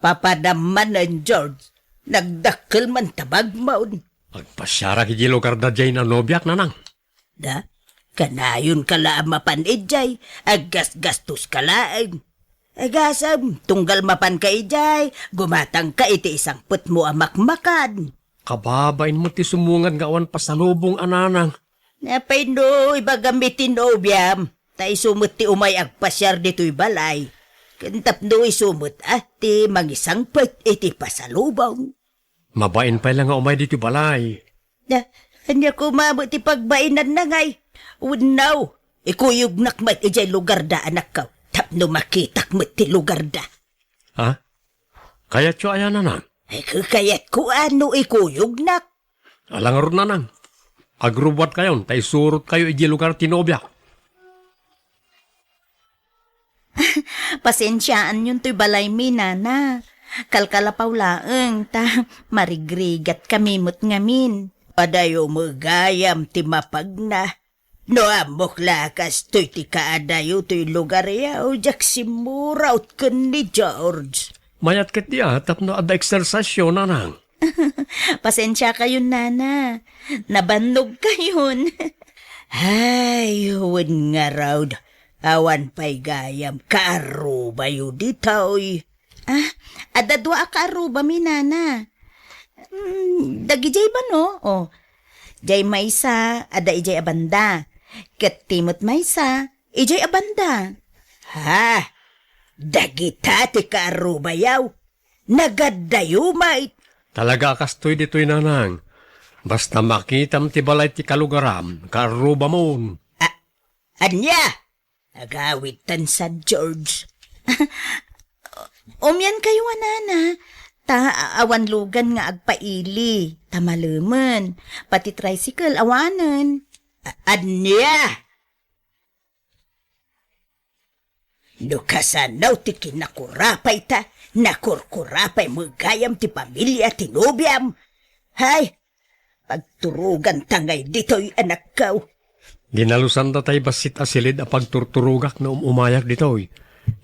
Papadaman ng George. Nagdakkel man tabag maun. Agpasyara kiti lugar da jay na nobyak nanang. Da, kanayon kala mapanidjay, aggas-gastos kalaan. Agasam, tunggal mapan ka ijay, gumatang ka iti isang put mo amakmakan. Kababain mo ti sumungan gawan pasalubong ananang. Napay no, iba gamitin obyam. Ta isumot ti umay agpasyar dito'y balay. Kantap no isumot ti mangisang put iti pasalubong. Mabain pa lang nga umay dito balay. Na, hanya ko mabot ti pagbainan na ngay. Unaw, ikuyog nakmat ijay lugar da anak ka. Tapno makitak mo ti lugar da. Ha? Kaya tiyo ayan nanang. Ay kayat ko ano ikuyog nak. Alang ron nanang. Agrubat kayon, tay surot kayo iji lugar tinobyak. Pasensyaan yun to'y balay minana. Kalkalapaw laeng ta marigrigat kami mo't ngamin. Padayo magayam ti mapagna. No amok lakas to'y ti kaadayo to'y lugar yaw jak simuraut ken ni George. Mayat ket diya, tapno ada eksersasyon nanang. Pasensya kayo nana. Nabannog kayon. Ay, huwag nga raw. Awan pa'y gayam, kaaruba yu ditoy. Adadwa kaaruba mi nana. Dagi jay ba no? Oh, jay maysa, ada ijay abanda. Ket timot maysa, ijay abanda. Ha? Dagi tati kaaruba yaw. Nagadayo mait. Talaga kastoy dito'y nanang. Basta makitam ti balay ti kalugaram, karuba mon. Anya? Agawitan sa George. Umyan kayo anana. Awan lugan nga agpaili. Tamaluman. Pati tricycle awanan. Anya? Nukasan daw ti kinakurapay ta. Nakurkurapay magayam ti pamilya tinubyam. Hay, pagturugan tangay dito'y anak kaw. Ginalusan da tay basit asilid a pagturturugak na umayak dito'y.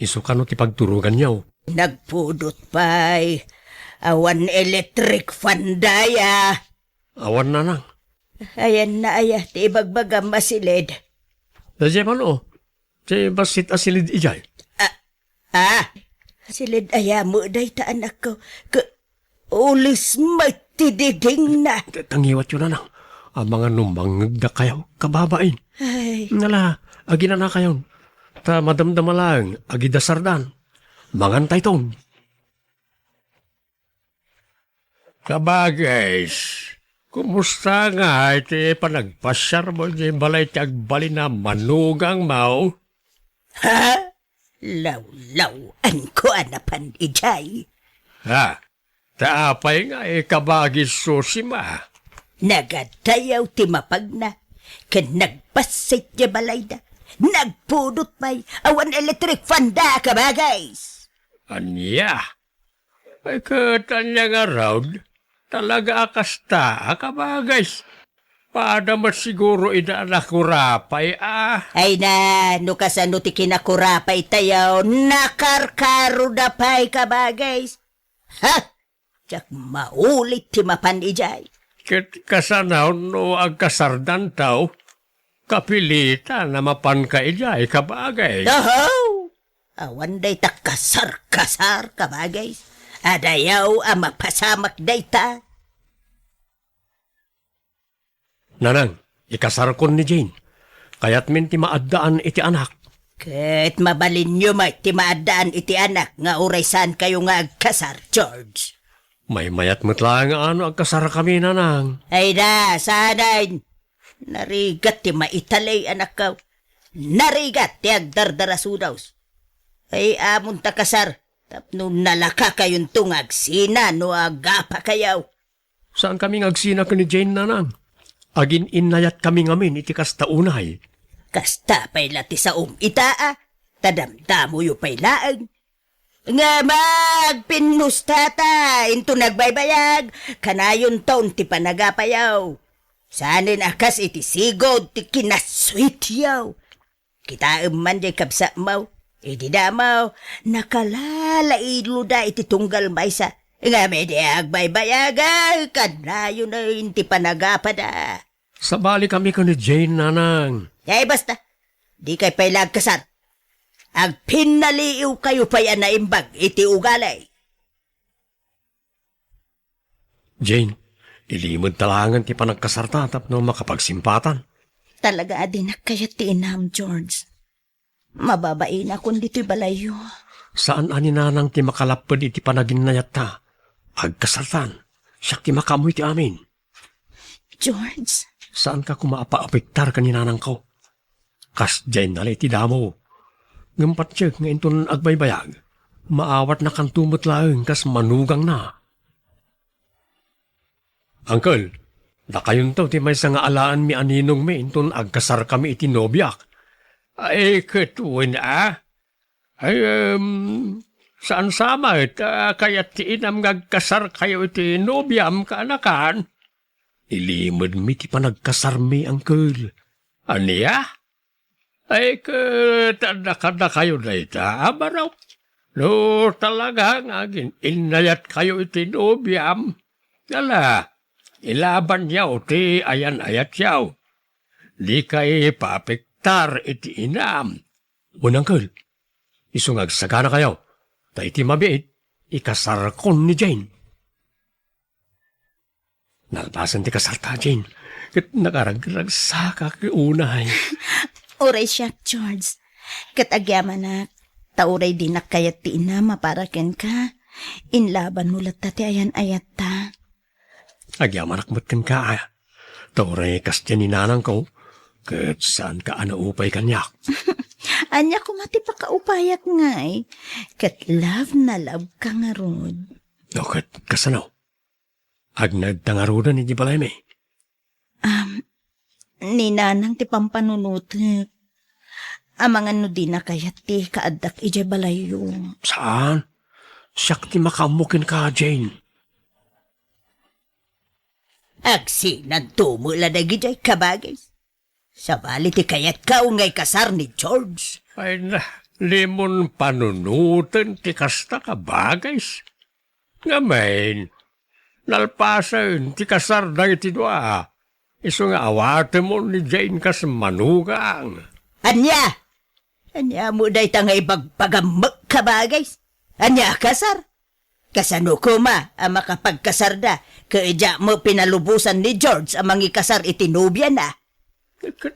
Isukano ti pagturugan niyaw. Nagpudot pa'y. Awan electric fandaya. Awan nanang. Ayan na aya, ti ibagbagam masilid. Dadya man o. Ti basit asilid ijay. Silid aya mo day ta anak ko. Ulis matididing na. Tangiwat yun nanang. Ang mga numangagda kayo, kababain. Ay, Ngala, agi na na kayon. Ta madamdama lang, agi da sardan. Mangantay ton. Kabagays, kumusta nga iti panagpasyar mo di balay ti agbali na manugang mau? ha? Law-lawan ko anapan ijay. Ha? Taapay nga kabagis susima. Nagadayaw ti mapagna. Ken nagpasit niya balay na. Nagpudot pa'y awan electric fanda ka ba guys? Anya? Ay katanya nga raw, talaga akasta ka ba guys? Paada mas siguro inaanak ko rapay Ay na, nukasano ti kinakurapay tayo, nakarkaro na pa'y ka ba guys? Ha? Tsak maulit ti mapan ijay. Ket kasanaw no agkasardan tao, kapilita na mapan ka ijay kabagay. Oho! Awan day ta kasar-kasar ka ba guys? Adayaw ang mapasamak day ta. Nanang, ikasarkon ni Jane. Kaya't min ti maaddaan iti anak. Ket mabalin nyo ti maadaan iti anak nga uraysan kayo nga agkasar, George. May mayat matla nga ano agkasara kami nanang. Ay na, sanayin. Narigat ti maitalay anak ka. Narigat ti agdardarasudaws. Ay amon ta kasar. Tapno nalaka kayong tungag sina no agapa kayaw. Saan kami agsina ka ni Jane nanang? Agin inayat kami ngamin iti kastaunay. Kasta pa'y lati sa itaa. Tadamdamo yu pa'y laang. Nga magpinustata, into nagbaybayag, kanayon taon ti panagapayaw. Sanin akas iti sigod ti kinasweet yaw. Kita man jay kabsa maw, Iti damaw, nakalalailo da iti tunggal maysa. Nga may agbaybayaga, kanayo na inti panagapa. Sabali kami ka ni Jane, nanang. Ay basta, di kay pailag kasar. Ang pinaliiw kayo pa yan na imbag, iti ugalay. Jane, ilimod talangan ti panagkasartatap no makapagsimpatan. Talaga adin kaya tinam, George. Mababain akong dito'y balayo. Saan ani nanang ti makalapad iti panaginayat ta? Agkasartan, siya ti makamoy ti amin. George, Saan ka kumaapa-apektar ka ni nanang ko? Kas Jane nalay ti damo. Ngampat siya nga inton agbaybayag. Maawat na kang tumot laeng kas manugang na. Uncle, nakayon to ti may nga alaan mi aninong mi inton agkasar kami iti nobyak. Ay, ketuwin Ay, saan sama kaya ti inam ngagkasar kayo iti nobyam kaanakan? Ilimod mi ti panagkasar mi, uncle. Aniya? Ay, tanda kayo na ita, abaraw. No, talaga nga, inayat kayo iti nobyam. Yala, ilaban yaw ti ayan-ayat yaw. Di kay papektar iti inam. Unangkal, isungag sagana kayo. Ta iti mabiit, ikasar kon ni Jane. Nalpasan ti kasarta, Jane. Kat nakarag-rag sa kakiunay. oray siya, George. Katagyaman na, tauray din na kayat ti ina maparaken ka. Inlaban mo lat ti ayan ayat ta. Agyaman akmat kan ka. Tauray kastyan ni nanang ko. Kat saan ka anaupay kanyak. Anya ko mati pa kaupayat nga eh. Kat love na love ka nga rod. No, kat kasanaw. Agnad tangarudan ni balay me. Ni nanang ti pampanunutek. Amangan no di na kayat ti kaadak ije balayo. Saan? Siyak ti makamukin ka, Jane. Agsinan tumula na gijay kabagay. Sabali ti kayat ka ungay kasar ni George. Ay na, limon panunutan ti kasta ka bagays. Ngamain, nalpasan ti kasar na iti doa. Iso nga awate mo ni Jane kas manugang. Anya! Anya mo day tangay bagpagamak ka bagays. Anya kasar? Kasano ko ma ang makapagkasar da. Kaidya mo pinalubusan ni George ang mangikasar itinubya na.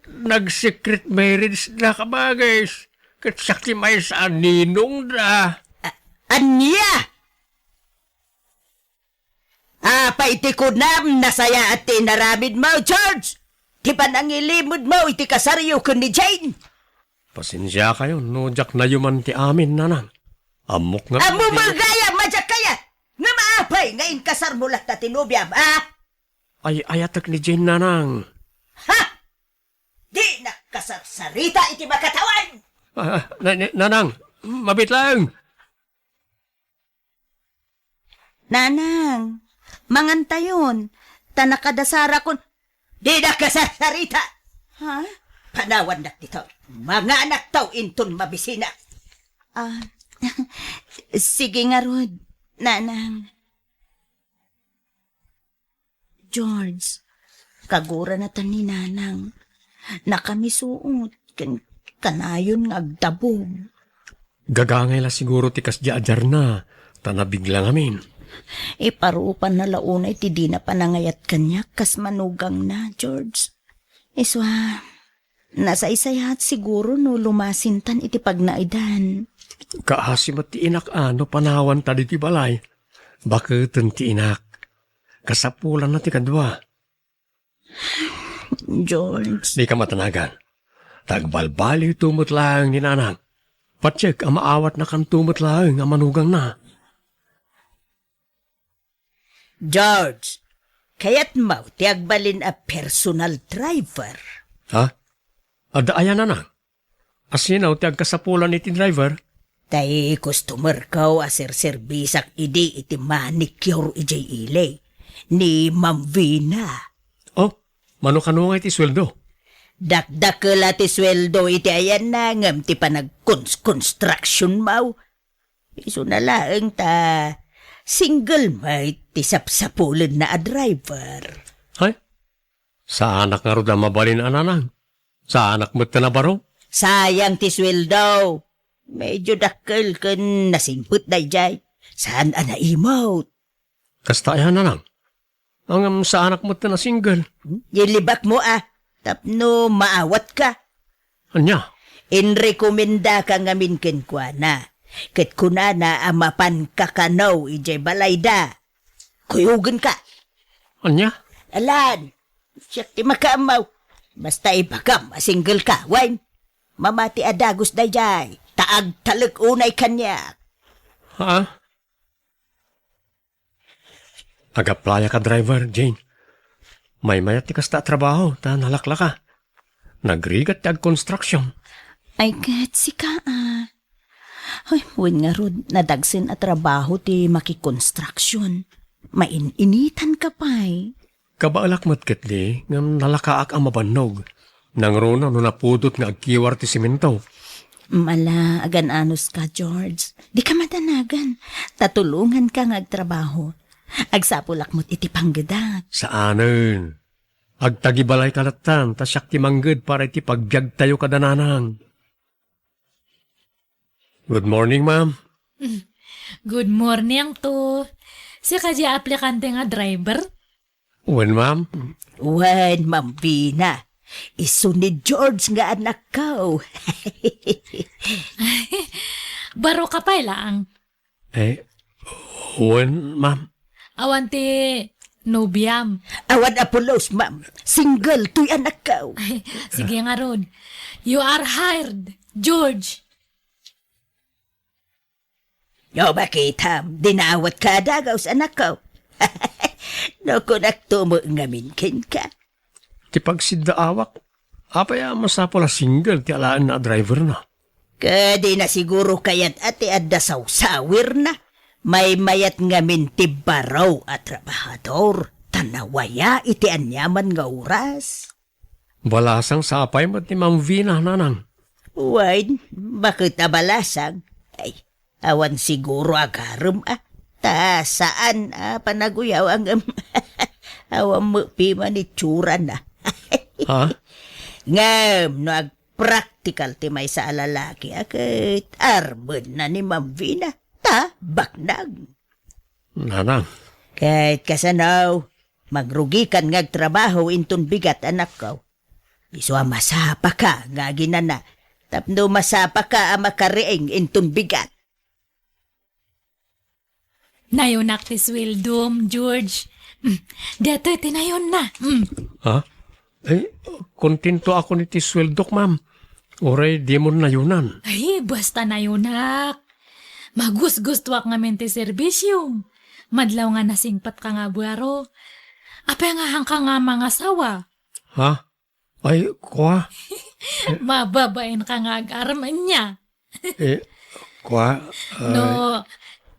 Nag-secret marriage na ka bagays. Katsakti may sa ninong da. Anya! Paitikod na nasaya at tinaramid mo, George! Di ba nangilimod mo iti kasaryo kun ni Jane? Pasensya kayo, no jak na yuman ti amin, nanang. Amok nga. Amo magaya, madyak kaya! Nga maapay, ngayon kasar mo lahat na tinubyam, Ay, ayatak ni Jane, nanang. Ha? Di na kasarsarita iti makatawan! Nanang, mabit lang. Nanang, mangantayon, tanakadasara kon, di na kasarsarita! Ha? Panawan na dito, mga anak tao inton mabisina. Sige nga, Rod, nanang. George, kagura na tan ni nanang. Nakamisuot, kanayon nga agdabog. Gagangay la siguro ti kasdyaadjar na, tanabiglang amin. Iparupan na launay ti di na panangayat kanya kas manugang na, George. Iswa, nasa isayat siguro no lumasintan iti pagnaidan. Kaasimat ti inak ano panawan tadi ti balay. Bakit ti inak? Kasapulan na ti kadwa. George. Di ka matanagan. Tagbalbali tumot lang ni nanang. Patsek ang maawat na kan tumot lang ang manugang na. George, kaya't mau ti agbalin a personal driver. Ha? Ada ayan nanang? Asinaw ti agkasapulan iti driver? Tay customer ko asir serbisak idi iti manicure ijay ilay ni Ma'am Vina. Oh, mano kanungay ti sweldo? Dakdakela ti sweldo iti ayan na ngam ti panag-construction mau. Iso na laeng ta single mate ti sapsapulen na a driver. Ay, sa anak nga ro da mabalin ananang. Sa anak mo na baro? Sayang ti sweldo. Medyo dakkel ken nasingput dayjay. Saan ana imot? Kasta yan anang. Ang sa anak mo na single. Yilibak mo tapno maawat ka. Anya? Inrekomenda ka ngamin kenkwana. Ket kunana amapan kakanaw ijay balayda. Kuyugan ka. Anya? Alan, siyak ti makaamaw. Basta ipakam, single ka, wine. Mamati adagos dayjay. Taag talag unay kanya. Ha? Agaplaya ka driver, Jane. May mayat ti kasta trabaho, ta nalakla ka. Nagrigat ti ag construction. Ay, kat si ka Ay, huwin nga rod, nadagsin at trabaho ti makikonstruction. Main-initan ka pa'y. Kabaalak mat ketli, ngam nalakaak ang mabanog. Nang rona no napudot nga agkiwar ti simento. Mala, agan-anos ka, George. Di ka madanagan. Tatulungan ka nga agtrabaho. Agsapulak mo't iti panggedat. Saanen? Agtagibalay kalatan, tasyak ti mangged para iti pagbiag tayo kadananang. Good morning, ma'am. Good morning to. Si kadya aplikante nga driver? Wen, ma'am? Wen, Mambina. Iso ni George nga anak ka. Baro ka pa lang. Wen, ma'am? Awan ti nobiam. Awan Apolos, ma'am. Single, tuy anak ka. Sige nga ron. You are hired, George. No, bakit, dinawat ka dagaw sa anak ko. No, kung naktumo ngamin ka. Ti pagsidda awak, apaya masapula single ti alaan na driver na. Kadi na siguro kayat ati adda sawsawir na. May mayat ngamin ti baraw at trabahador. Tanawaya iti anyaman nga oras. Balasang sapay mo ti Ma'am Vina, nanang. Wine, bakit abalasang? Ay, awan siguro agarum Ta saan panaguyaw ang awan mo piman itsura na. Ha? Ngam, no ag-practical ti may sa alalaki akit arbon na ni Ma'am Vina. Ta, baknag. Nanang. Kahit kasanaw, magrugikan ngag trabaho inton bigat anak ko. Iso masapa ka nga ginana. Tapno masapa ka makariing inton bigat. Nayonak ti swildom, George. Dato'y tinayon na. Ha? Kontento ako ni ti sweldok, ma'am. Oray, di mo nayunan. Ay, basta nayonak. Magus-gustuak nga mente serbisyum. Madlaw nga nasingpat ka nga buwaro. Apay nga hang ka nga mga sawa. Ha? Ay, kwa? Mababain ka nga ag-araman niya. Kwa?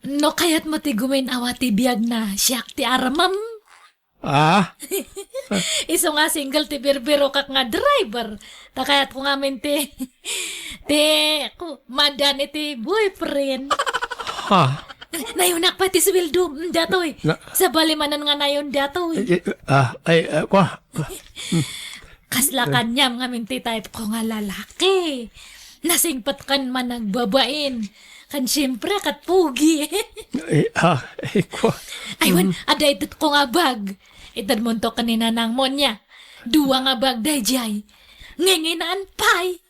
No kayat mo ti gumain awati biyag na siyak ti aramam. Iso nga single ti birbiro kak nga driver. Takayat ko nga mente madan iti boyfriend. Ha? Nayunak pa ti sweldo datoy. Sa balimanan nga nayon datoy. Kwa? Kasla kanyam nga mente type ko nga lalaki. Nasingpat kan man nagbabain. Kan siyempre kat pugi. Kwa? Aywan, ada itut ko nga bag. Itad mo to kanina ng monya. Dua nga bag dayjay. Nginginaan pay.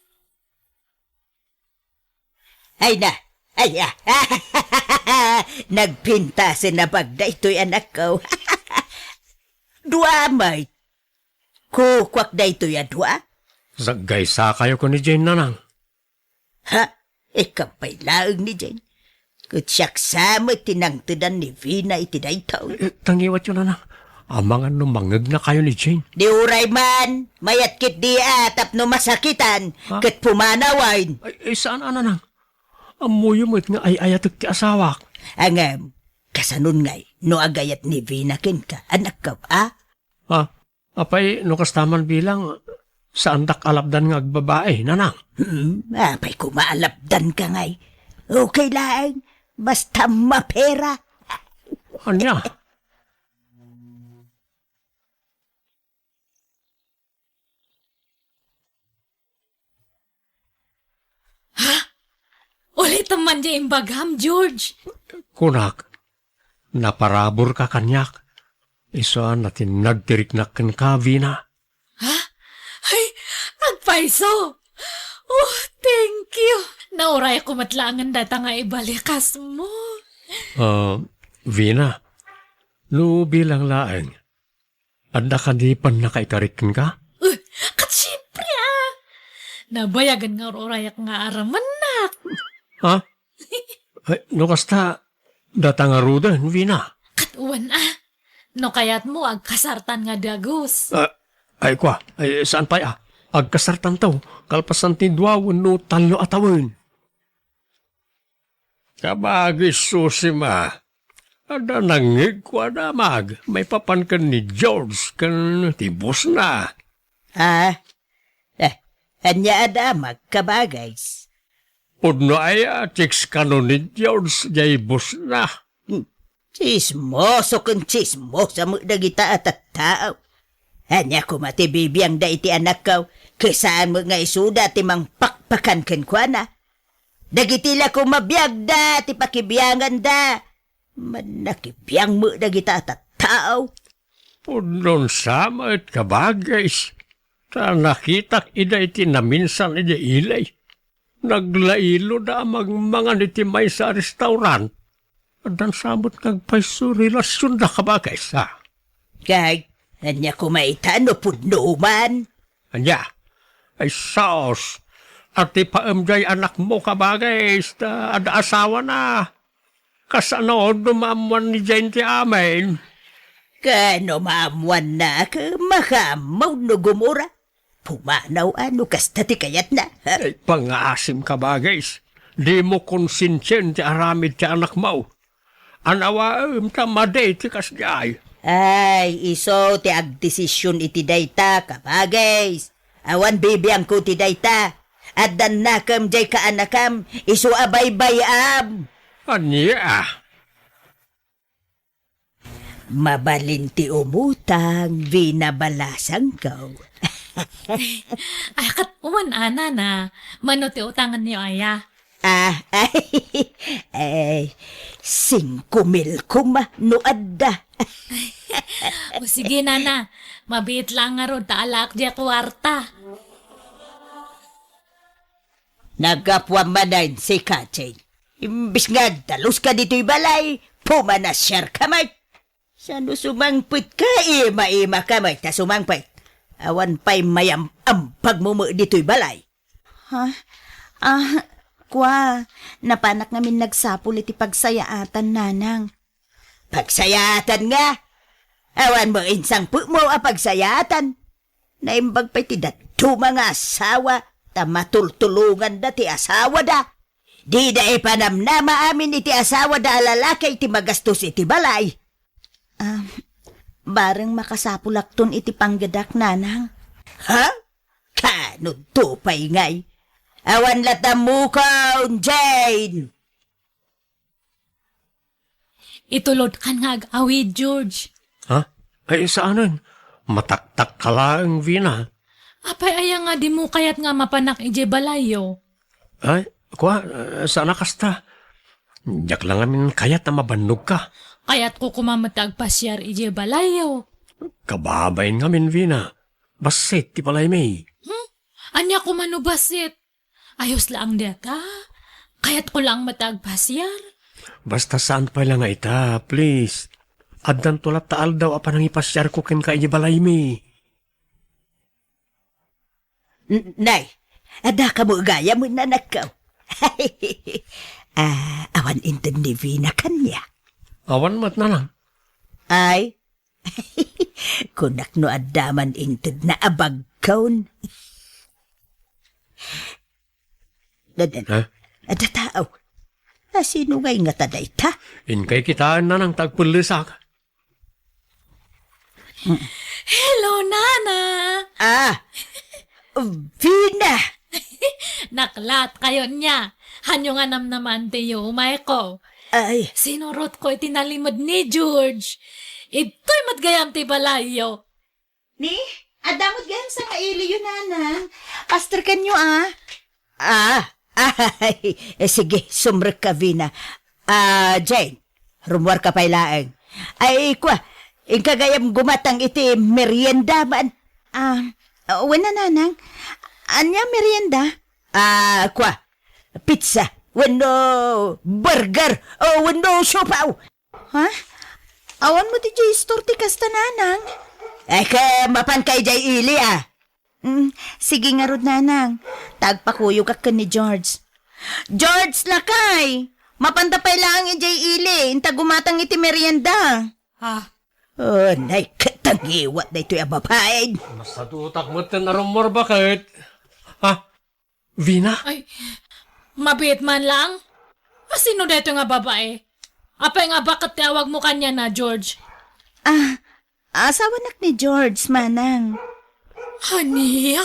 Ay na, nagpinta si na bag da ito'y anak ko. Dua may. Kukwak da ito'y dua. Zagaysa kayo ko ni Jane, nanang. Ha? Ikampay laang ni Jane. Kutsyak sama tinangtudan ni Vina iti daytaw. Tangiwat yun, nanang. Amangan no mangag na kayo ni Jane. Di uray man, mayat kit di tapno masakitan, ket pumanawain. Saan, nanang? Amuyo mo't nga ay ayatok ti asawak. Angam, kasanun ngay, no agayat ni Vina ken ka, anak ka, Apay, no kastaman bilang, Saan dak alabdan nga agbabae, nanang? Apay ko maalapdan ka ngay. Okay lang, basta mapera. Anya? Ulit naman niya imbagam, George. Kunak, naparabor ka kanyak. Isa natin nagtiriknakan ka, Vina. Ha? Ay, agpaiso. Oh, thank you. Nauray ko matlangan data nga ibalikas mo. Vina, no bilang laeng, anda ka di pan nakaikarikin ka? Kat siyempre nabayagan nga orayak nga araman nak. Ha? Ay, no kasta, data nga rudan, Vina. Kat uwan no kayat mo agkasartan nga dagos. Ay kwa, ay saan pa ya? Agkasartan taw, kalpasan tidwawon no talo atawin. Kabagis susima. Ada nangig ko ada mag. May papan kan ni George kan tibos na. Anya ada magkabagays. Udno ay chicks kano ni George jay bus na. Chismoso kang chismosa mo dagita at tao. Anya ko matibibiyang da iti anak ko, kasaan mo nga isuda ti mang pakpakan ken kwa na. Dagitila ko mabiyag da, ti pakibiyangan da. Manakibiyang mo dagita at tao. Udnon sama at kabagais. Ta nakitak ida iti naminsan ida ilay. Naglailo da mga iti may sa restaurant. Adan samot kagpaiso relasyon da kabagais ha. Kag, anya ko maitano pudno man. Anya, ay saos. At ipaamjay anak mo kabagais, ada asawa na. Kasano dumamuan ni Jane ti amin. Kano maamuan na ka, makamaw no gumura. Pumanaw ano kasta ti kayat na. Ay pangaasim kabagais. Di mo konsensyen ti aramid ti anak mo. Anawaam tamaday ti kasjay. Ay, iso ti agdesisyon iti dayta, kabagays. Awan bibiyang ko ti dayta. At dan nakam jay kaanakam, iso abay-bayam. Anya? Mabalin ti umutang, binabalasang ko. Ay, kat uwan na. Mano ti utangan niyo aya. Ay, 5,000 kuma no adda. O sige nana, mabit lang nga ron taalak diya kwarta. Nagapwa manayin si Kachay. Imbis nga dalos ka dito'y balay, pumanasyar kamay. Sano sumangpit ka, ima-ima kamay, ta sumangpit. Awan pa'y mayam ang pagmumu dito'y balay. Kwa, napanak ngamin nagsapul iti pagsayaatan, nanang. Pagsayatan nga. Awan mo insang po mo a pagsayatan. Naimbag pa'y ti datu mga asawa, ta matultulungan da ti asawa da. Di da ipanamnama amin iti asawa da alalaki iti magastos iti balay. Bareng makasapulakton iti panggadak, nanang. Ha? Kano to pa'y ngay? Awan latam mo kaon, Jane! Itulod kan nga agawid, George. Ha? Ay saanan? Mataktak ka lang, Vina. Apay aya nga di mo kayat nga mapanak ije balayo. Ay, kwa, sana kasta. Diyak lang amin kayat na mabannog ka. Kayat ko kumamatag pasyar ije balayo. Kababain ngamin, Vina. Basit, ti palay may. Anya ko manubasit. Ayos lang deta. Kayat ko lang matag pasyar. Basta saan pa lang nga ita, please. Addan tulap taal daw apa nang ipasyar ko ken ka balay mi. Nay, ada ka mo gaya mo nanak ko. Awan inted ni Vina kanya. Awan mat na lang. Ay, kunak no adaman inted na abag kaon. Ha? Ada tao. Sino ngay nga taday ta? Inkay kitaan na ng tagpulisak. Hello, Nana! Vina! Naklat kayo niya. Hanyo nga naman tiyo, umay ko. Ay, Sinurot ko itinalimod ni George. Ito'y matgayam ti balayo. Ni, adamot gan sa kaili yun, nanang. Pastor kanyo, sige, sumrek ka, Vina. Jane, rumwar ka pailaeng. Ay, kwa, kagayam gumatang iti merienda man. Wala, nanang. Anya merienda? Kwa, pizza, wano burger, o wano siopaw. Ha? Awan mo ti Jay store ti kasta, nanang. Ay, ka mapan kay Jay Ili, Sige nga rod, nanang. Tagpakuyo ka ni George. George lakay! Mapantapay lang yung Jay Ili. Inta gumatang iti merienda. Oh, nay, katangiwat na ito'y abapain. Masadutak mo tin na rumor bakit? Ha? Vina? Ay, mabit man lang? Sino dito nga babae? Apay nga bakit tawag mo kanya na, George? Asawa nak ni George, manang. Haniya?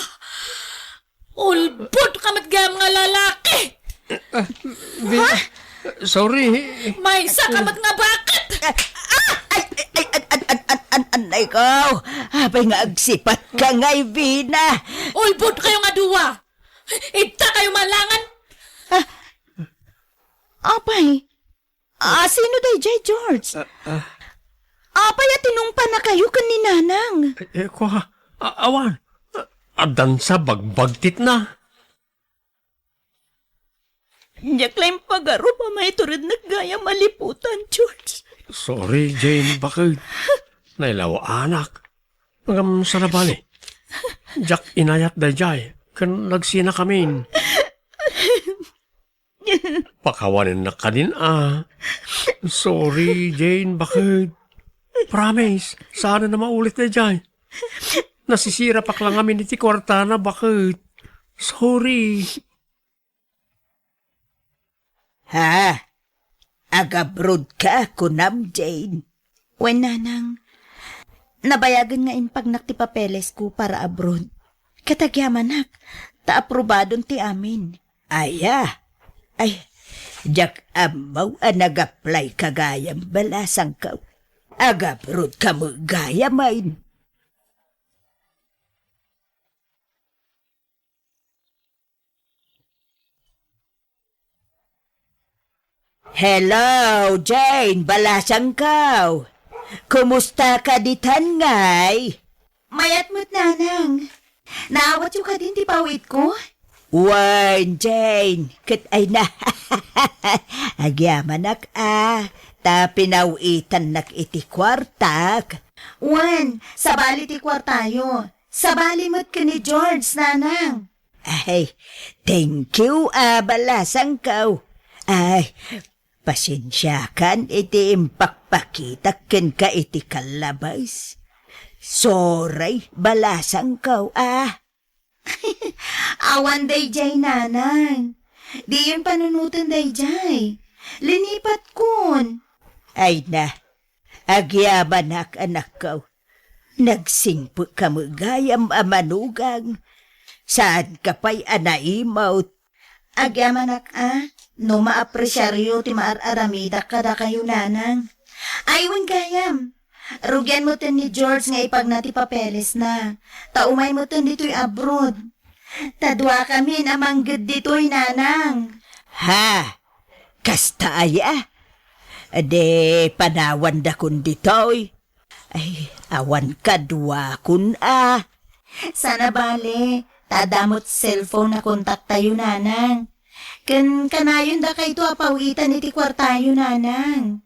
Ulbot ka matgayam nga lalaki! Vina? Sorry. May sakamat nga bakit? Anay ko, apay nga agsipat ka ngay, Vina. Ulbot kayo nga duwa! Ita kayo malangan! Apay? Sino day Jay George? Apay at tinungpa na kayo kan ni nanang. Kwa, awan. Adan sa bagbagtit na. Nyaklaim pagaro, mamay turid naggaya maliputan, George. Sorry, Jane, bakit? Nailaw anak. Ngam sa nabali. Jack inayat da jay. Kan nagsina kamin. Pakawanin na ka din, Sorry, Jane, bakit? Promise, sana na maulit na jay. Nasisira pa lang kami iti kwarta na, bakit? Sorry. Ha? Agabrod ka, kunam, Jane. Wen, nanang. Nabayagan nga impag ti papeles ko para abroad. Katagyaman ta-aprobadon ti amin. Ay, Jack amaw nag-apply kagayam balasang ka. Agabrod ka mo gayamain. Hello, Jane, balasang ka. Kumusta ka ditan ngay? Mayat mo't, nanang. Naawat yung ka din ti pawit ko? Wan, Jane, kat ay na. Agyaman nak ta pinawitan nak iti kwartak. Wan, sabali ti kwartayo. Sabali mo't ka ni George, nanang. Ay, thank you, balasang ka. Ay, pasensya kan iti impakpakitak ken ka iti kalabas. Sorry, balasang ka, Awan day jay, nanang. Di yun panunutan day jay. Linipat kun. Ay na, agyaman anak ko. Nagsingpo ka mo gayam amanugang. Saan ka pa'y anaimaw? Agyamanak no maapresyaryo ti maararamida kada kayo, nanang. Aywan gayam. Rugyan mo tin ni George nga ipag na ti papeles na. Taumay mo tin dito'y abroad. Tadwa kami namanggad dito'y, nanang. Ha? Kasta aya? Ade, panawan da kun dito'y. Ay, awan ka dua kun Sana bale, tadamot cellphone na kontak tayo, nanang. Kanayon da kayo apawitan iti kwartayo, nanang.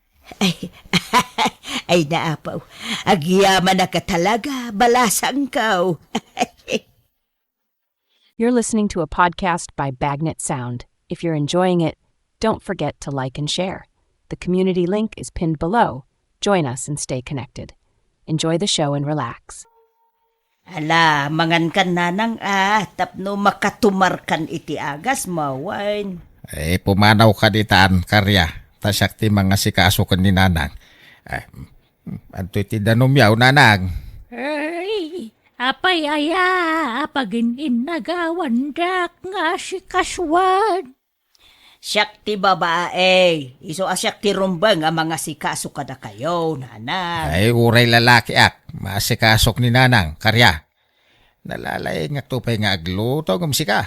Ay naapaw. Agyaman na ka talaga, balasang ka. You're listening to a podcast by Bagnet Sound. If you're enjoying it, don't forget to like and share. The community link is pinned below. Join us and stay connected. Enjoy the show and relax. Ala, mangan kan nanang tapno makatumarkan iti agas mawain. Pumanaw ka ditaan, karya. Tasyak ti mga sikaso kan ni nanang. Anto ti danumyaw, nanang. Ay, Apay aya, apagin inagawandak nga si Kaswan. Siyak ti babae. Iso asyak ti rumbang ang mga sikaso kada kayo, nanang. Ay, uray lalaki ak. Maasikasok ni nanang, karya. Nalalay nga tupay nga agluto kumsika.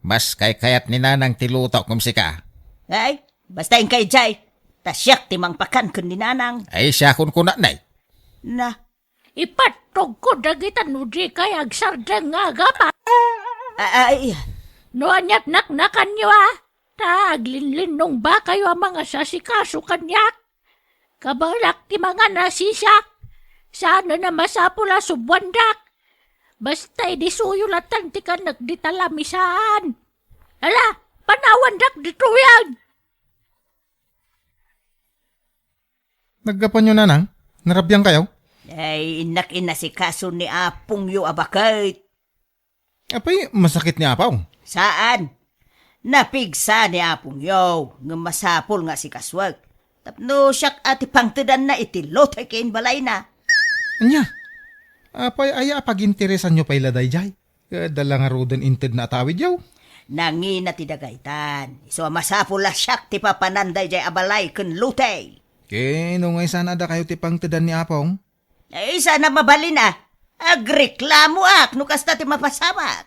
Mas kay kayat ni nanang tiluto kumsika. Ay, basta yung kay Jay. Tasyak ti mangpakan kun ni nanang. Ay, siya kun kunanay. Na, Ipatog ko dagitan no di kay agsardeng nga gapa. ay, No anyat naknakan nyo Taglinlin nung ba kayo ang mga sasikaso kanyak? Kabalak ti mga nasisak. Sana na masapula subwandak. Basta idisuyulatan ti ka nagditalamisaan. Ala, panawandak dito yan. Naggapan nyo nanang? Narabyan kayo? ay inak-ina si kaso ni Apong yu abakay. Apay, masakit niya apaw. Saan? Napigsa ni Apong yu, nga masapol nga si kaswag. Tapno siyak ati pangtudan na itilot ay kain balay na. Anya? Apay, aya paginteresan nyo pa'y laday jay. Dala nga roden inted na atawid yaw. Nangina ti dagaytan. So masapol la siyak ti papananday jay abalay kun lutay. Kino nga sana da kayo ti pangtudan ni apong? Ay sana mabalin agreklamo no kasta ti mapasamak.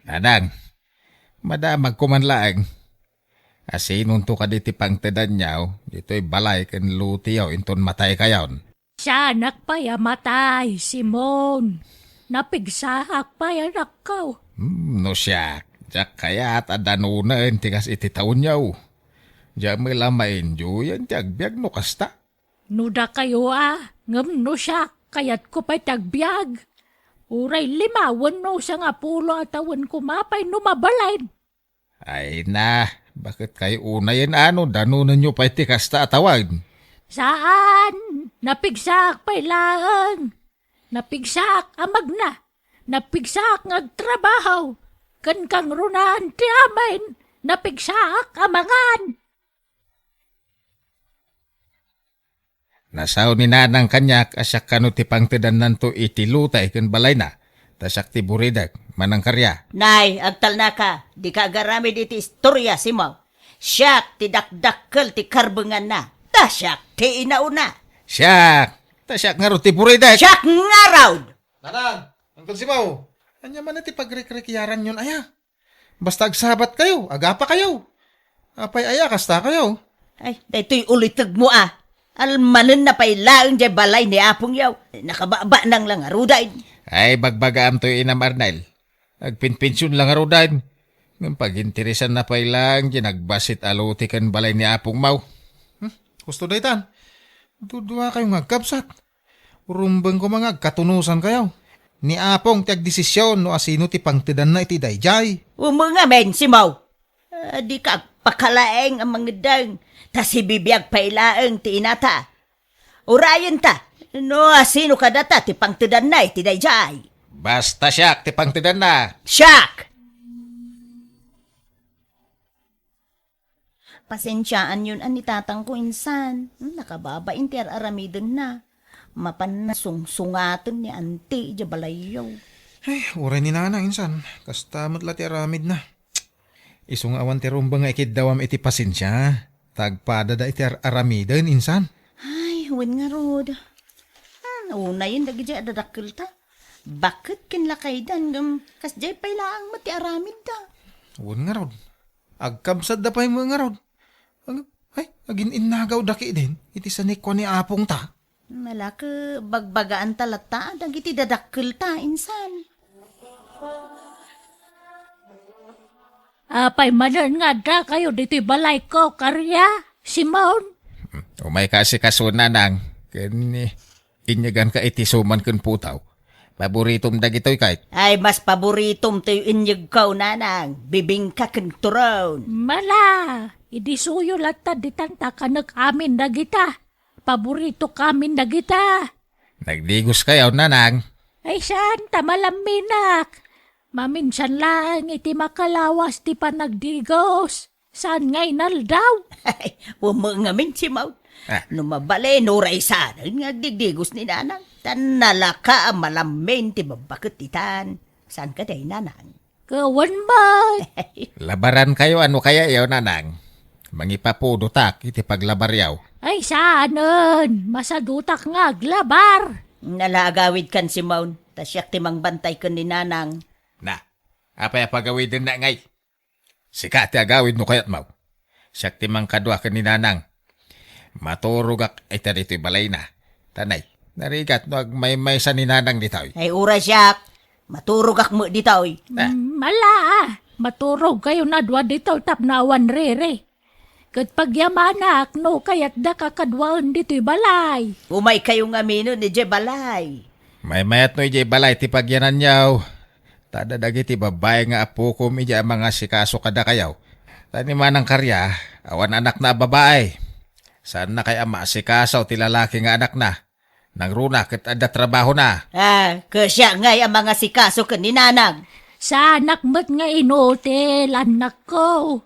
Nanang, madamag kumanlaang. Asinun to ka diti pangtedan niyaw, dito'y balay kan lutiyaw, inton matay kayon. Siya nakpayamatay, Simon. Napigsahak pa yan akaw. No siya, jak kaya at adanunan tigas iti taon niyaw. Diya may lamain yan ti agbyag no kasta. Nuda kayo ngam no siya, kayat ko pa'y tagbiag. Uray limawan no sa nga pulo at awan kumapay no mabalain. Ay na, bakit kayo unayin danunan nyo pa'y ti kasta atawag? Saan? Napigsak pa'y laang. Napigsak amag na. Napigsak ngagtrabaho. Kan kang runan ti amin. Napigsak amangan. Nasaw ni nanang kanyak asyak kano ti pangtedan nanto itilutay kan balay na. Tasyak ti buridag, manang karya. Nay, agtal na ka. Di ka agaramid iti istorya, Simaw. Siyak ti dakdakkel ti karbengan na. Tasyak ti inauna. Siyak! Tasyak nga ro ti buridag. Siyak nga raw. Nanang, Uncle Simaw, anya man ti pagrekrekyaran yun aya. Basta agsabat kayo, agapa kayo. Apay aya, kasta kayo. Ay, daytoy ulitag mo Almanen na pa'y laang jay balay ni Apong yaw. Nakababa nang lang aruday. Ay, bagbagaam to inam Arnel. Agpinpinsyon lang arudan. Ng paginteresan na pa'y lang, ginagbasit aluti kan balay ni Apong Mau. Gusto daytan. Dudua kayo ngagkapsat. Urumbang ko mga katunusan kayo. Ni Apong tiag desisyon no asino ti pangtidan na iti dayjay. Umunga men, Simaw. Di ka pakalaeng ang mga dang. Tas ibibiyag pa ilaang ti inata. Urayan ta. No, sino ka data ti pangtidan na iti dayjay. Basta siyak ti pangtidan na. Siyak! Pasensyaan yun ani tatang ko insan. Nakababain ti aramidon na. Mapanasungsungaton ni anti jabalayaw. Ay, uray ni nanang insan. Kasta matla ti aramid na. Isung awan ti rumba nga ikidawam iti pasensya. Tagpada da iti aramidon insan. Ay, huwin nga rod. Una yun dagi jay adadakil ta. Bakit kinlakaydan gam kasjay pa'y laang mati aramid ta. Huwin nga rod. Agkabsad da pa'y mga rod. Ay, agin innagaw daki din. Iti sanikwa ni Apong ta. Malaka bagbagaan talata dagi ti dadakil ta insan. Apay manan nga da kayo dito balay ko, karya, Simon. Umay kasi kasuna nang. Kani, inyagan ka iti suman kun putaw. Paboritom dagitoy kahit. Ay, mas paboritom tayo inyag ka, nanang. Bibing ka kang turon. Mala, idisuyo lata ditanta ka nag-amin na kita. Paborito kamin na kita. Nagdigos kayo nanang. Ay saan, tamalaminak. Maminsan lang iti makalawas ti panagdigos. Saan ngay naldaw? Ay, umunga men, Simaw. Numabali, nuray sana. Ngagdigdigos ni nanang. Tanalaka ang malamin ti babakit itan. Saan ka day nanang? Kawan ba? Labaran kayo ano kaya yaw nanang? Mangipapudutak iti paglabar yaw. Ay saanen, masadutak nga aglabar. Nalagawid kan si Maun. Tasyak timang bantay ko ni nanang. Na, apay pagawid din na ngay. Sika ti agawid mo kayat mau. Siyak timang kadwa ka ni nanang. Maturugak ay tarito'y balay na. Tanay, narigat no may sa ni nanang ditaw. Ay ura siyak. Maturog ak mo ditaw. Mala, maturog kayo na dwa dito tapnawan rere. Kat pagyamanak, no kayat da kakadwaan dito'y balay. Umay kayong amino ni Jebalay. May mayat no ijay balay ti pagyanan yaw. Tadadagi ti babae nga apo ko midya mga sikaso kada kayaw. Tani manang karya, awan anak na babae. Saan na kay ama sikasaw ti lalaki nga anak na. Nang runa kat ada trabaho na. Kasya ngay ang mga sikaso ka ni nanang. Sa anak mo't nga inotel, anak ko.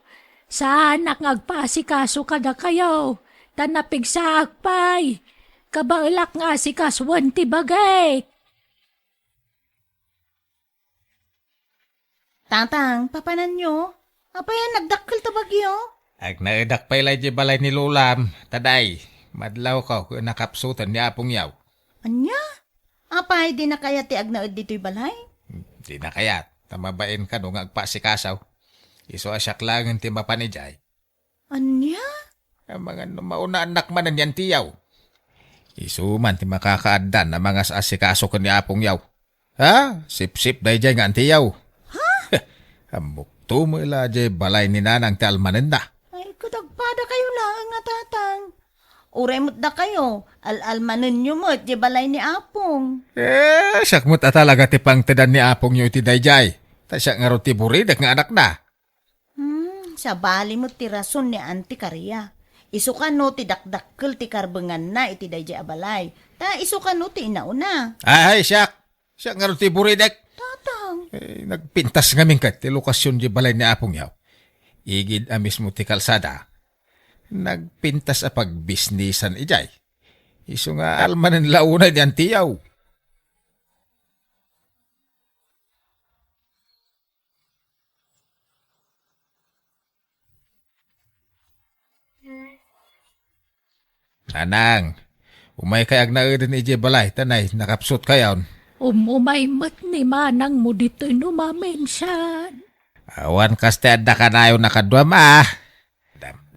Sa anak ngagpasikaso kada kayo. Tanapig sa akpay. Kabailak nga sikaswan ti bagay. Tantang, papanan nyo? Apayan nagdakkel ta bagyo? Ag naidak pa'y lay balay ni Lulam. Taday, madlaw ko kung nakapsutan ni apong yaw. Anya? Apay di na kaya ti agnaod dito'y balay? Di na kayat. Tamabain ka nung agpasikasaw. Iso asyak lang ti mapanijay. Anya? Ang mga mauna anak man yan tiyaw. Iso man ti makakaadan na mga asikaso ka ni apong yaw. Ha? Sip-sip day jay nga ang tiyaw. Ha? Amok tumula jay balay ni nanang ti almanen na. Ay, kadagpada kayo lang nga tatang. Uray mo't na kayo. Al-almanan nyo mo't di balay ni Apong. Siyak mo't talaga ti pangtedan ni apong yaw ti day jay. Ta siya nga ro ti buridak nga anak na. Sa bali mo't ti rason ni Auntie Karya. Isukan no ti dakdakkel ti karbengan na iti day jay abalay. Ta isukan no ti inauna. Ay, siyak. Siyak nga ro ti buridak. Tatang. Nagpintas nga mingkat ti lokasyon di balay ni apong yaw. Igid amis mo ti kalsada. Nagpintas a pagbisnisan ijay. Iso nga almanan launa diyan tiyaw. Nanang, umay kayag na din ijay balay, tanay, nakapsot kayaw. Umumaymot ni manang mo dito'y numamensan. Awan kaste adda ka na yung nakadwa ma.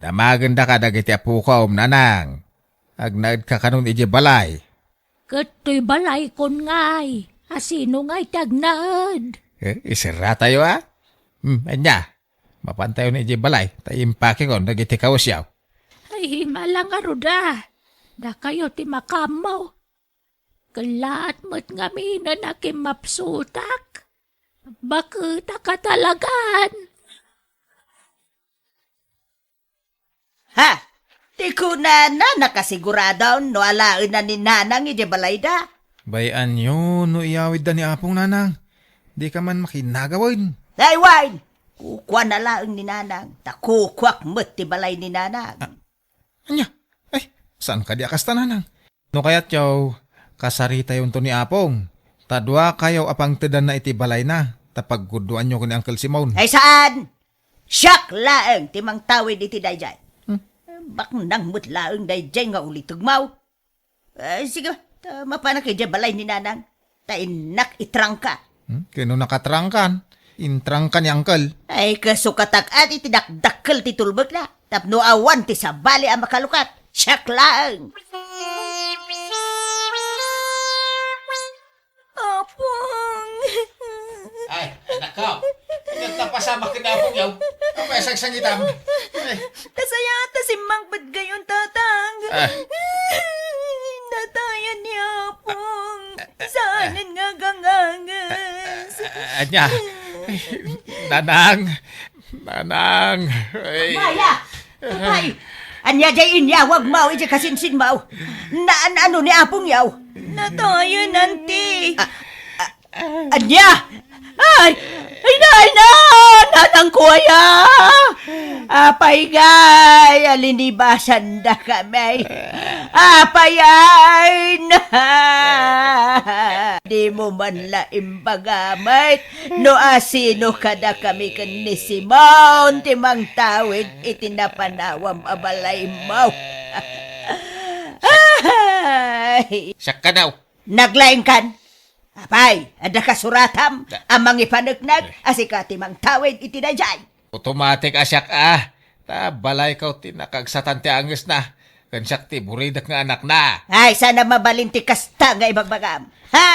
Damagan da ka dagiti apo ka nanang. Agnaid ka kanun ijay balay. Kato'y balay kon ngay. Asino ngay tagnaad. Isira tayo anya. Mapantayo na ijay balay. Tayimpake ko dagiti kawasyaw. Ay, malang aruda. Da kayo ti makamaw. Kalaat mo't ngami na nakimapsutak. Bakit ka talagan? Ha? Ti kuna na nakasigurado no alain na ni nanang iti balay da. Bayan nyo, no iyawid da ni apong nanang. Di ka man makinagawin. Ay, wine! Kukwa na lang ni nanang. Takukwak mo't ti balay ni nanang. Anya? Ay, saan ka di akas nanang? No kaya't yaw, kasarita yun to ni apong. Tadwa kayaw apang tedan na iti balay na. Tapagguduan nyo ko ni Uncle Simon. Ay, saan? Siyak laeng timang tawid iti dayjay. Bak nang mo't laeng dayjay nga uli tugmaw. Sige, mapanak iti balay ni nanang. Ta inak itrangka. Kino nakatrangkan? Intrangkan ni Uncle. Ay, kasukatak at itidakdakkel ti tulbog na. Tapno awan ti sabali ang makalukat. Siyak laeng. Apong. Ay, anak ko. Nagtapasama ka na apong yaw. Apa isang sangitam? Kasaya ata si Mang Bad gayon tatang. Natayan ni Apong. Saanin nga gangangas. Anya. Nanang. Nanang. Ay. Maya! Ay! Anya jay inyawag mau iti kasinsin mau. Naan ano ni Apong yaw? Natayan, auntie. Anya! Ay! Ay na! Nanang kuya! Apay gay! Alinibasan da kami! Apay ay na! Di mo man laimbagamit no asino kada kami kan ni Simon timang tawid itinapanawam abalay mo. Ay! Siya ka daw. Naglaing kan! Apay, ada kasuratam, amang ipanagnag, asikati mang tawid itinajay. Automatic asyak balay ka tinakagsatan ti angis na. Kansak ti buridak nga anak na. Ay, sana mabalinti kasta nga ibagbagam. Ha?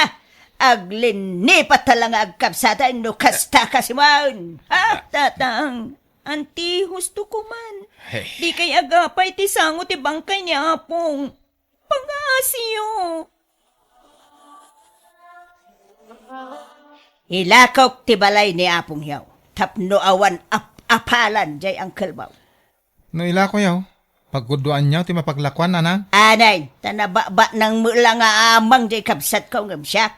Aglini pa talang agkapsatan no kasta kasimon. Ha? Tatang, anti husto ko man. Hey. Di kay agapay ti sango ti bangkay ni Apong. Pangasiyo. Ilakaw ti balay ni Apong yaw. Tapno awan apalan jay ang kalbaw. No ila ko yaw. Pagguduan niyaw ti mapaglakwan nanang. Anay, tanababa ng mula nga amang jay kapsat ko ngam siyak.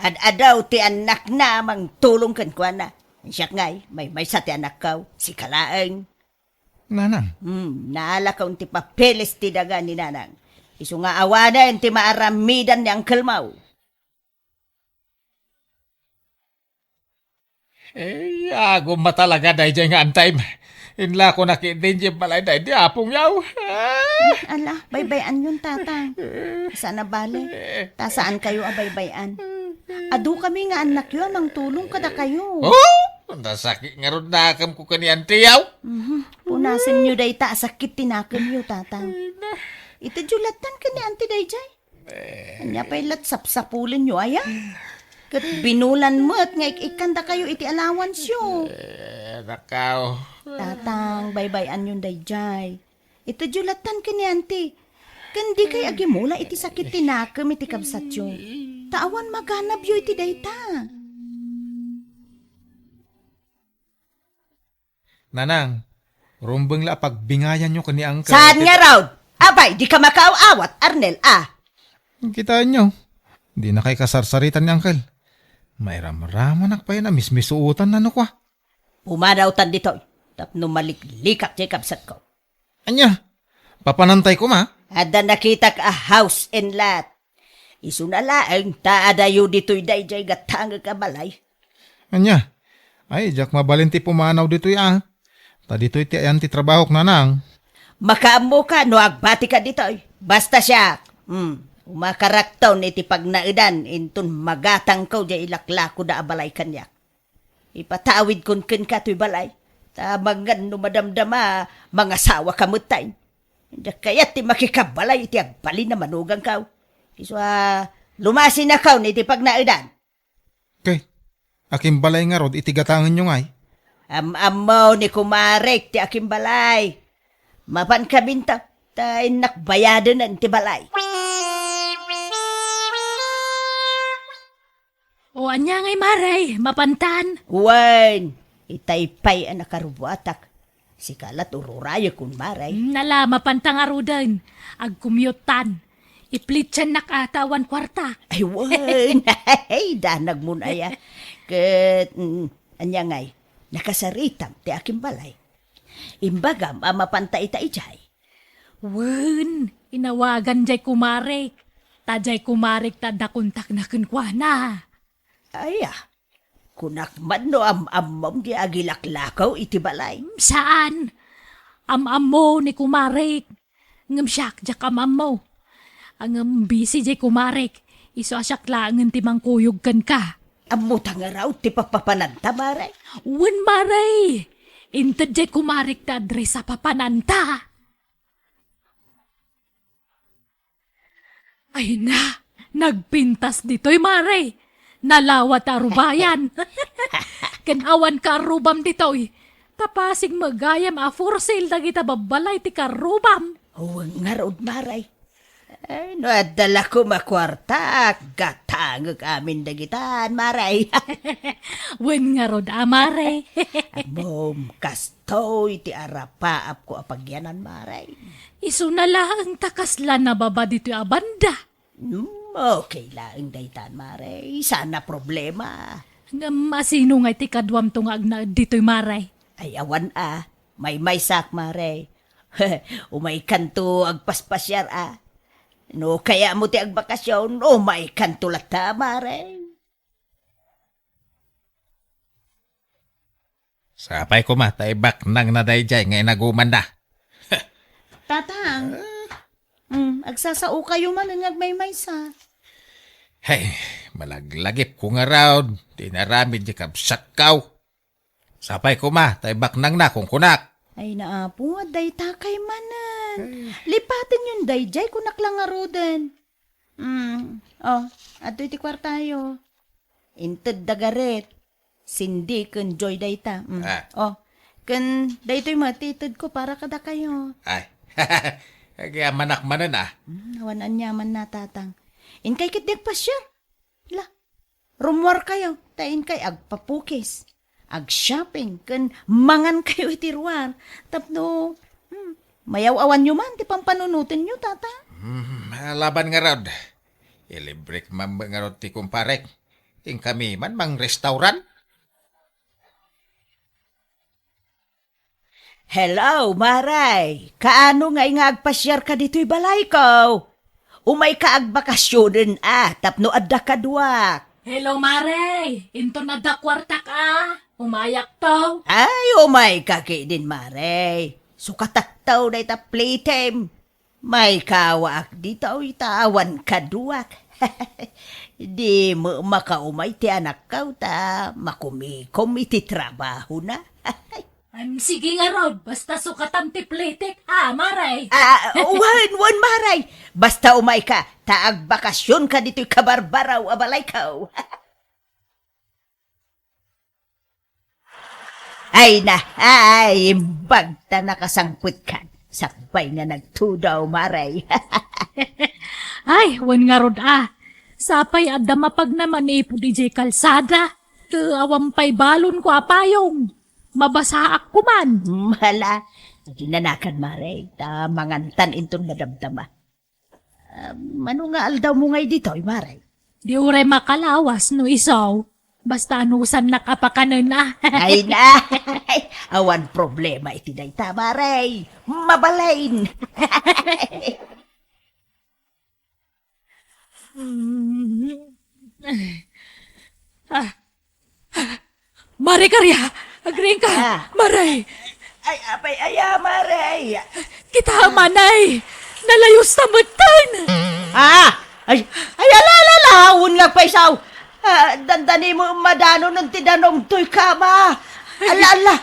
Adaw ti anak na amang tulong kan kwa na. Siyak ngay, may sa ti anak kaw, si Kalaeng. Nanang. Naala kaw ti papeles ti daga ni nanang. Isu nga awanan ti maaramidan ni ang kalmaw. Agom matalaga dahi dyan nga antay. Inla ko nakindin dyan balay dahi di Apong yaw. Ala, baybayan yun, tatang. Sana bale. Ta saan kayo abaybayan? Adu kami nga anak yun, ang tulong kada kayo. Oh! Nasakit nga ron nakam ko kaniyan ti yaw. Punasin nyo day ta, sakit tinakan nyo, tatang. Ito julatan ka ni Auntie Dayjay. Kanya pa ilat sapsapulin nyo, aya? Kat binulan mo at nga ikanda kayo iti allowance yo. Nakaw. Tatang, baybayan yun Dayjay. Ito julatan ka ni Auntie. Kandi kay agimula iti sakit tinakam iti kabsat yo. Taawan maganap yo iti dayta. Nanang, rumbeng la pagbingayan nyo kani angka. Saan nga raw? Abay, di ka makaawat, Arnel, Kitaan nyo. Di na kay kasarsaritan ni Uncle. May ramaraman pa yan na mismisuutan na no kwa. Pumadawtan dito. Tapno maliklikak jay kapsat ko. Anya, papanantay ko ma. Ada nakita ka house and lot. Isu na laeng taadayo dito'y dayjay gatanga ka balay. Anya, ay jak mabalinti pumanaw dito ya. Ta dito iti ayan ti trabaho nanang. Makaamo ka, no agbati ka dito'y. Basta siya. Umakaraktaw ni ti pagnaidan intun magatang ko jay ilaklako da abalay kanyak. Ipatawid kun ken ka to'y balay. Tamangan no madamdama mga sawa kamutay. Hindi kaya ti makikabalay iti agbali na manugang ka. Iswa lumasin na ka ni ti pagnaidan. Okay, aking balay nga rod itigatangan nyo ngay. Amaw ni kumarek ti aking balay. Mapan ka binta, tayo nakbayadan ng ti balay. O anya ngay maray, mapantan. Wan, itaypay ang nakarubuatak. Si kalat ururaya kun maray. Nala, mapantang arudan. Agkumyutan. Iplitsan nakatawan kwarta. Ay, wan. Ay, danag mo na ya. Kat, anya ngay, nakasaritam ti aking balay. Imbagam, mapanta ita-ijay. Wen, inawagan jay kumarek. Tajay kumarek tadakuntak na kunkwana. Ay, kunakman no am-amom di agilaklakaw iti balay. Saan? Am-am mo ni kumarek. Ngam siyak jak am-am mo. Ang busy jay kumarek. Iso asyak langan timang kuyog kan ka. Amutang raw ti papapananta maray. Wen maray. Inted jay kumarek ta adres sa papananta. Ay na, nagpintas dito'y maray. Nalawat arubayan. Kanawan ka arubam dito'y. Tapasig magayam a for sale na kita babalay ti karubam. Huwag nga raw maray. Ay, no, adala ko makwarta. Gatangag amin dagitan, maray. Wen nga rod amare. Mom, kastoy ti arapaap ko apagyanan, maray. Isu na lang takaslan na baba dito'y abanda. Okay lang, daytan, Mare. Sana problema. Nga masino nga iti kadwam tungag na dito'y maray. Ay, awan may sak, Mare. Umay kanto agpaspasyar No, kaya mo ti agbakasyon, may kanto lata, Mare. Sapay ko ma, taibak nang nadayjay ngay naguman na. Tatang, agsasao kayo man ang may sa. Hey, malaglagip ko nga raw, di naramid di kabsat kaw. Sapay ko ma, taibak nang na kung kunak. Ay naapo, day takay manan. Lipatin yung dayjay kunak lang nga roden. Ato iti kwartayo. Inted dagaret. Sindi kun joy dayta. Kun daytoy matitid ko para kada kayo. Ay, kaya manak manan Nawanan yaman na tatang. In kay kitdig pa siya. La, rumor kayo. Tain kay agpapukis. Ag-shopping. Kun mangan kayo itiruan. Tapno, mayaw-awan nyo man. Di pampanunutin nyo, tata. Laban nga rod. Ilibrek mamba nga rod ti kumparek. Ting kami man mang restaurant. Hello, Maray. Kaano nga agpasyar ka dito'y balay ko? Umay ka agbakasyonen tapno adda kadwak. Hello, Maray! Into na da kwarta ka! Umayak to! Ay, umay ka din, Maray. Sukataktaw na ita playtime. May kawaak dito itawan kadwak. Di mo makaumay ti anak kaw ta makumikom iti trabaho na. Sige nga, Rod. Basta sukatan ti plitik, Maray? Wan, Maray. Basta umay ka, taag bakasyon ka dito'y kabarbaraw abalay kaw. Bagta nakasangput ka. Sakbay nga nagtudaw, Maray. Ay, wan nga, Rod, Sapay adda mapag naman ipo DJ kalsada. Awampay balon ko apayong. Mabasa ako man. Hala, ginanakan, Maray. Mangantan intong madamdama. Ano nga aldaw mo ngay dito, Maray? Di ure makalawas no isaw. Basta anusan nakapakanan na. Ay na, awan problema iti dayta, Maray. Mabalain. Mare karya, agring ka. Maray, Ay, apay, Maray. kita manay. Nalayos tamutan. Ay, alalahawon nga pa isaw. Dandani mo madano ng tidanom to'y kama. Ala,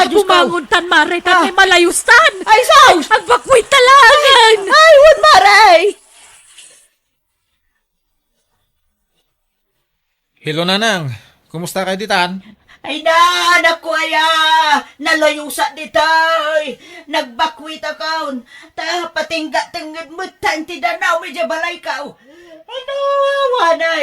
Diyos ko. Bumanguntan, Mare, tatay malayustan. Ay, saus! Agbakwit talangan. Ay, won, Maray. Hello nanang, kumusta kayo ditan? Ay na, anak ko nalayusa ditay, nagbakwit akaon, patingga-tinggid mo tanti danaw, medyo balay ka. Ano,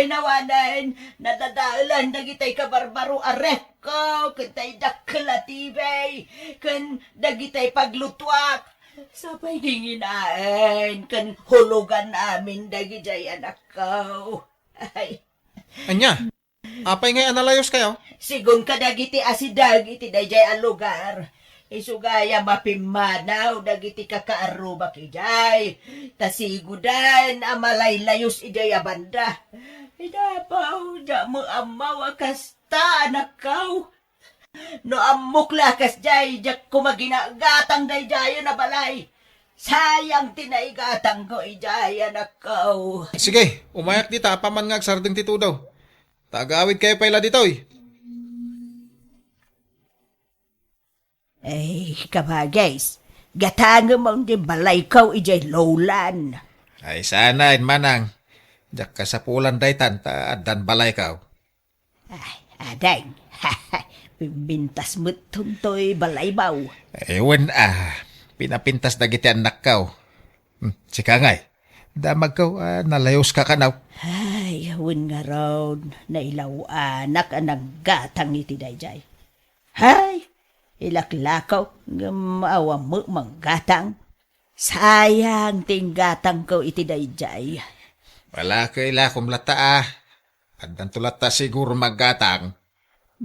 nawanay, nadadaalan, dagitay ka barbaro aref ko, kantay dakla tibay, kan dagitay paglutwak, sabay dinginain, kan hulugan namin, dagitay anak ko. Ay, Anya, apay ngay analayos kayo? sigun ka dagiti asidagiti dayjay ang lugar. Isugaya mapimanaw dagiti kakaaruba kijay. Tasigudan amalay-layos ijay abanda. Idapaw, da mo amaw akasta anak kaw. No amok lakas jay, jak kumaginagatang dayjay na balay. Sayang tinaigatang ko ijay anak kaw. Sige, umayak dita, paman nga sardeng tito daw. Tagaawid kayo paila ditoy. Ay, kabagays, gatanga mo di balay kaw ijay lowlan. Ay sana, manang. Jak ka sa pulan daytan, adan balay kaw. Ay, adang, bintas mo tuntoy balay baw. Ewan pinapintas na giti anak kaw. Sika ngay, damag kaw, nalayos ka kanaw. Ay, hawin nga raw, nailaw anak ang naggatang iti dayjay. Hay, ilaklakaw, nga maawa mo manggatang. Sayang ting gatang ko iti dayjay. Wala kaila kong lata Andan tulata siguro maggatang.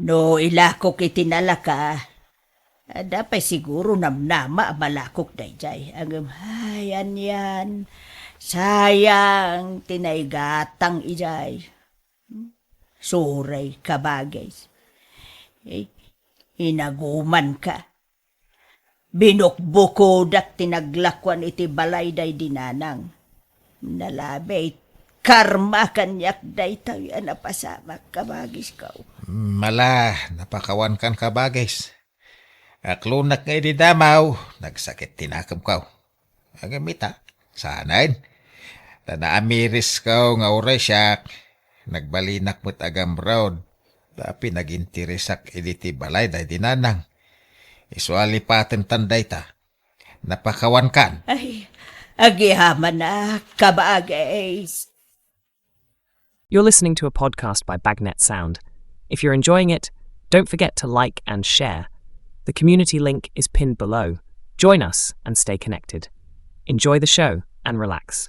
No ilakok itinalaka. Dapay siguro namnama malakok dayjay. Ang hayan yan. Sayang tinaygatang ijay. Suray kabagay. Inaguman ka. Binukbukodak tinaglakwan iti balay day dinanang. Nalabay karma kanyak day tayo napasamak kabagis ka. Mala, napakawan kan kabagis. Aklunak nga di damaw, nagsakit tinakam kaw. Agamita, sanain. Tanaamiris kaw nga oray siyak. Nagbalinak mo't agam round. Tapi nagintirisak editi balay day dinanang. Isuali paten tanday ta. Napakawan kan. Ay, agihaman na kabagay. You're listening to a podcast by Bagnet Sound. If you're enjoying it, don't forget to like and share. The community link is pinned below. Join us and stay connected. Enjoy the show and relax.